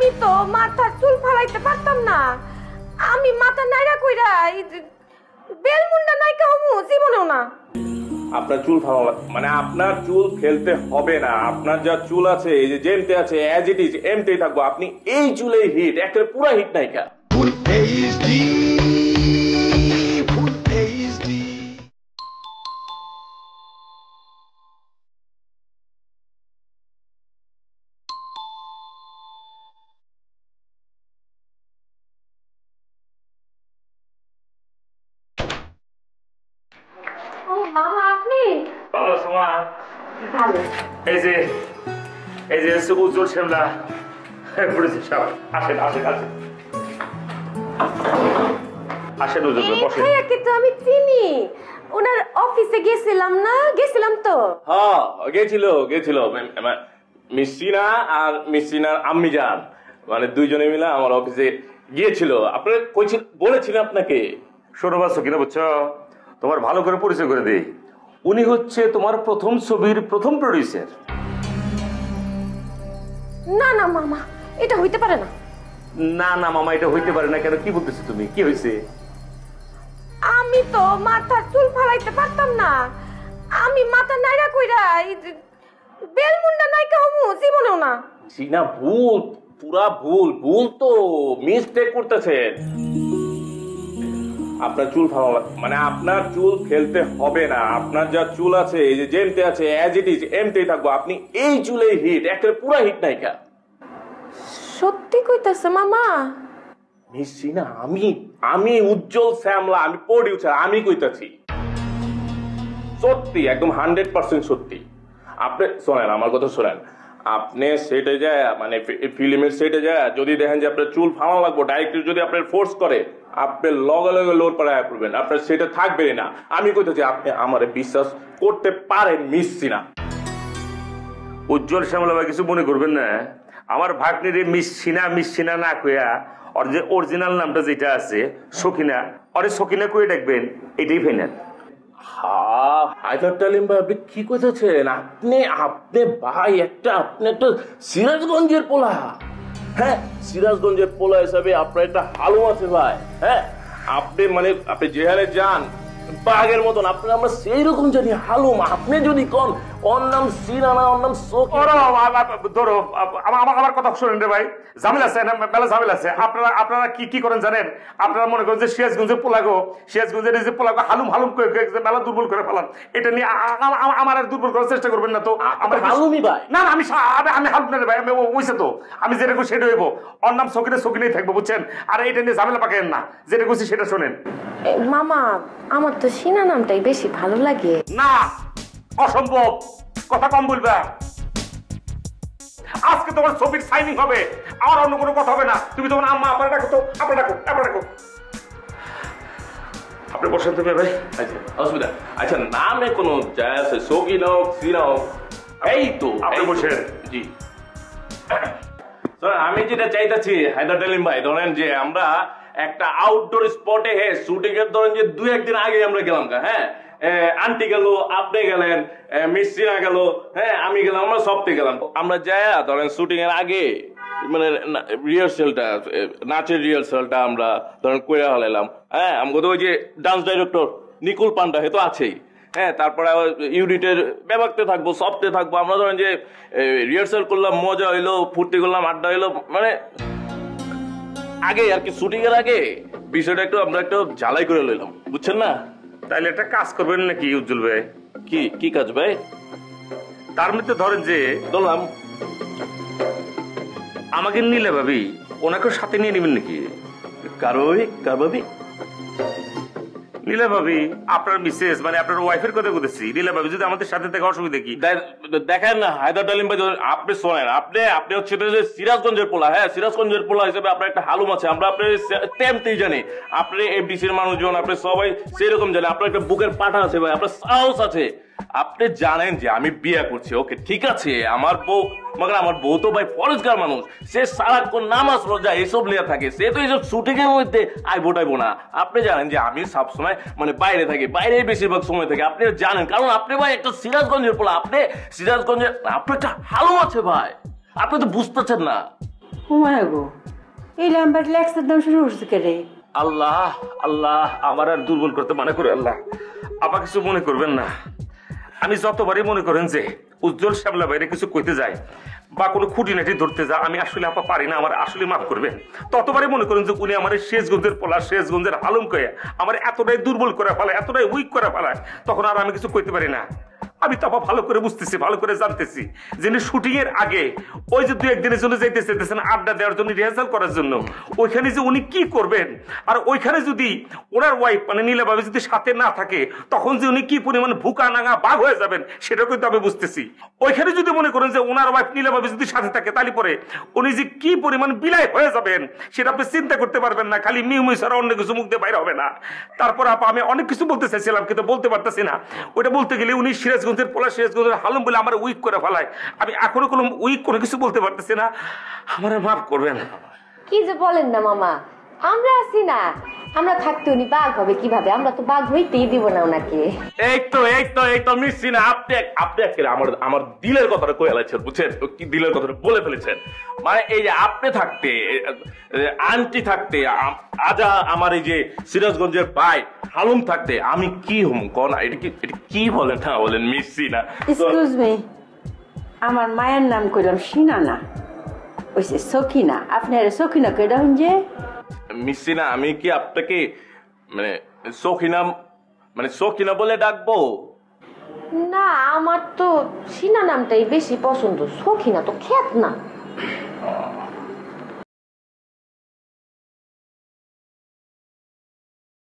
আমি তো মাথার চুল ফালাইতে পারতাম না। আমি মাথা নাইরা কইরা বেলমুন্ডা নাইকা হমু জীবনেও না। আপনার চুল ফালা মানে আপনার চুল ফেলতে হবে না। আপনার যা চুল আছে এই যে যেমতে আছে অ্যাজ ইট ইজ এমতেই থাকবো। আপনি এই চুলেই হিট, একটা পুরো হিট নাইকা। ও মামা আপনি? ভালো সমা। ভালো। এই যে উজ্জ্বল শ্যামলা পড়েছে সব। আসেন আসেন আসেন আসেন উজ্জ্বল বসেন। কি তো আমি চিনি, ওনার অফিসে গেছিলাম তো। হ্যাঁ গেছিল মিসিনা আর মিসিনার আম্মি যান, মানে দুইজনে মিলে আমার অফিসে গিয়েছিল। আপনার বলেছিলেন আপনাকে। শোনো বাচ্চা কিনা বুঝছো, তোমার ভালো করে পরিচয় করে দেই। উনি হচ্ছে তোমার প্রথম ছবির প্রথম প্রডিউসার। না না মামা, এটা হইতে পারে না। না না মামা, এটা হইতে পারে না কেন? কি বলতেছো তুমি? কি হয়েছে? আমি তো মাথার চুল ফালাইতে পারতাম না। আমি মাথা নাইরা কইরা বেলমুন্ডা নাইকা হমু জীবনেও না। সিনা ভুল, পুরা ভুল তো মিস্টেক করতেছেন। আপনার চুল ফালা মানে আপনার চুল ফেলতে হবে না। আপনার যা চুল আছে এই যে যেমতে আছে অ্যাজ ইট ইজ এমতেই থাকবো। আপনি এই চুলেই হিট, একটা পুরো হিট নাইকা। সত্যি কইতাছে মামা? মিসিনা আমি উজ্জ্বল শ্যামলা, আমি প্রডিউসার, আমি কইতাছি সত্যি, একদম 100% সত্যি। আপনি শোনেন, আমার কথা শোনেন। আপনি সেটে যায় মানে ফিল্মের সেটে যায় যদি দেখেন যে আপনার চুল ফালা লাগবো, ডাইরেক্টর যদি আপনার ফোর্স করে, আপনি লগে লগে লোড পাড়ায় করবেন, আপনার সেটা থাকবেই না। আমি কইতেছি আপনি আমারে বিশ্বাস করতে পারেন মিসিনা। উজ্জ্বল শ্যামলা ভাই কিছু মনে করবেন না। আমার ভাগ্নিরে মিসিনা না কইয়া ওর যে অরিজিনাল নামটা যেটা আছে সখিনা, ওরে সখিনা কইয়া দেখবেন, এটাই ফাইনাল। হায়দার তালিম ভাই, আপনি কি কইতেছেন? আপনি ভাই আপনি একটা সিরাজগঞ্জের পোলা। হ্যাঁ, সিরাজগঞ্জের পোলা হিসাবে আপনার একটা হালু আছে ভাই। হ্যাঁ, আপনি যে হারে যান বাঘের মতন, আমরা সেই রকম জানি হালুম। আপনি যদি কোন ওর নাম সিরানা, ওর নাম ধরো আমার কথা শুনেন রে ভাই, ঝামেলা আছে, মেলা ঝামেলা আছে। আপনারা কি করেন জানেন? আপনারা মনে করেন যে সিরাজগঞ্জের পোলাগো, সিরাজগঞ্জের যে পোলাগো হালুম মেলা দুর্বল করে ফেলান। এটা নিয়ে আমার আর দুর্বল করার চেষ্টা করবেন না তো। আমার হালুমি ভাই না, আমি হালুম না রে ভাই, ওইসে তো আমি যেটা করি সেটা হইব। ওর নাম সকিনেই থাকবো, বুঝছেন? আর এটা নিয়ে ঝামেলা পাকেন না, যেটা করছি সেটা শোনেন। মামা, আমার তো সিনা নামটাই বেশি ভালো লাগে। না, অসম্ভব, কথা কম বলবা। আজকে তোমার ছবির সাইনিং হবে, আর অন্য কোনো কথা হবে না। তুমি তোমার আম্মা আপনারা ডাকো তো, আপনারা ডাকো। আপনি বসেন তুমি ভাই। আচ্ছা, অসুবিধা আচ্ছা, নামে কোনো যায় আছে, সকিনা হোক সিনা হোক, এই তো আপনি বসেন। জি, আমি যেটা চাইতেছি হায়দার তালিম ভাই, ধরেন যে আমরা একটা আউটডোর স্পটে শুটিং এর ধরেন যে 2-1 দিন আগে আমরা গেলাম। হ্যাঁ, আন্টি গেল, আপনি গেলেন, মিস্ত্রিরা গেল, হ্যাঁ আমি গেলাম, আমরা সবতে গেলাম। আমরা যাই ধরেন শুটিং এর আগে মানে রিহার্সেলটা, নাচের রিহার্সেলটা আমরা ধরেন কইরা হলাইলাম। হ্যাঁ, আমাকে ওই যে ডান্স ডাইরেক্টর নিকুল পান্ডা হে তো আছেই। হ্যাঁ, তারপরে আবার ইউনিটের ব্যাপারতে থাকবো, সবতে থাকবো। আমরা ধরেন যে রিহার্সেল করলাম, মজা হইলো, ফুর্তি করলাম, আড্ডা হইলো, মানে আগে আর কি শুটিং এর আগে বিষয়টা আমরা একটু ঝালাই করে লইলাম, বুঝছেন না? তাইলে একটা কাজ করবেন নাকি উজ্জ্বল ভাই? কি কাজ ভাই? তার মধ্যে ধরেন যে বললাম আমাকে নিলে ভাবি, ওনাকে সাথে নিয়ে নেবেন নাকি? কার ভাবি? নীলা ভাবি আপনার মিসেস, মানে আপনার ওয়াইফের কথা বলতেছি। নীলা ভাবি যদি আমাদের সাথে থেকে অসুবিধা কি? দেখেন না হায়দার তালিম ভাই, আপনি শোনেন, আপনি হচ্ছে সিরাজগঞ্জের পোলা। হ্যাঁ, সিরাজগঞ্জের পোলা হিসেবে আপনার একটা হালুম আছে, আমরা আপনার তেমতেই জানি। আপনি এফডিসির মানুষজন, আপনি সবাই সেরকম জানেন। আপনার একটা বুকের পাঠা আছে ভাই, আপনার সাহস আছে। আপনি জানেন যে আমি বিয়ে করছি, ওকে ঠিক আছে, আমার বউ তো ভাই ফরেজগার মানুষ, সে সারাক্ষণ নামাজ রোজা এসব লিয়া থাকে, সে তো এইসব শুটিং এর মধ্যে আইবো না। আপনি জানেন যে আমি সবসময় মানে বাইরে থাকি, বাইরে বেশিরভাগ সময় থাকি, আপনি জানেন, কারণ আপনি ভাই একটা সিরাজগঞ্জের পোলা, আপনি সিরাজগঞ্জের, আপনার একটা হালু আছে ভাই, আপনি তো বুঝতেছেন না। হুমায় গো এই ল্যাম্বার ল্যাক্সের দাম শুরু করছে কে রে? আল্লাহ আল্লাহ, আমার আর দুর্বল করতে মনে করে আল্লাহ, আপা কিছু মনে করবেন না। আমি যতবারই মনে করেন যে উজ্জ্বল শ্যামলা বাইরে কিছু কইতে যায় বা কোনো খুঁটিনাটি ধরতে যায়, আমি আসলে আপা পারি না, আমার আসলে মাফ করবেন। ততবারই মনে করেন যে উনি আমার শেষগঞ্জের পোলা, শেষগঞ্জের হালুম কয়ে আমার এতটাই দুর্বল করে ফেলায়, এতটাই উইক করে ফেলায়, তখন আর আমি কিছু কইতে পারি না। আমি তো আপা ভালো করে বুঝতেছি, ভালো করে জানতেছি যে শুটিং এর আগে ওই যে 2-1 দিনের জন্য যাইতে চাইতেছেন আড্ডা দেওয়ার জন্য, রিহার্সাল করার জন্য, ওইখানে যে উনি কি করবেন, আর ওইখানে যদি ওনার ওয়াইফ মানে নীলাভাবে যদি সাথে না থাকে, তখন যে উনি কি পরিমাণ ভুকা নাঙা বাঘ হয়ে যাবেন সেটাও কিন্তু আমি বুঝতেছি। ওইখানে যদি মনে করেন যে ওনার ওয়াইফ নীলাভাবে যদি সাথে থাকে, তাহলে পরে উনি যে কি পরিমাণ বিলাই হয়ে যাবেন সেটা আপনি চিন্তা করতে পারবেন না। খালি মিউ মিউ ছাড়া অন্য কিছু মুখ দিয়ে বাইরে হবে না। তারপর আপা আমি অনেক কিছু বলতে চাইছিলাম কিন্তু বলতে পারতেছি না। ওইটা বলতে গেলে উনি সিরাজগঞ্জের পোলা, সিরাজগঞ্জের হালুম বলে আমার উইক করে ফেলায়, আমি এখনো কোনো উইক কোনো কিছু বলতে পারতেছি না। আমার মাফ করবেন। কি যে বলেন না মামা, আমরা আছি না, আমরা থাকতে উনি বাঘ হবে কিভাবে? আমরা তো বাঘ হইতেই দিব না ওনাকে। এই তো মিসছি না, আপনি আমার দিলের কথাটা কয়ে ফেলেছেন, বুঝছেন? কি দিলের কথাটা বলে ফেলেছেন। মানে এই যে আপনি থাকতে, আন্টি থাকতে, আজা আমার এই যে সিরাজগঞ্জের ভাই হালুম থাকতে আমি কি হম কোন? এটা কি বলেন না বলেন? মিসছি না। এক্সকিউজ মি, আমার মায়ের নাম কইলাম সিনা না, ওইসে সখিনা। আপনি আরে সখিনা কইরা হুন যে? মিসছি না, আমি কি আপনাকে মানে সখিনা বলে ডাকবো? না, আমার তো সিনা নামটাই বেশি পছন্দ, সখিনা তো খ্যাত না।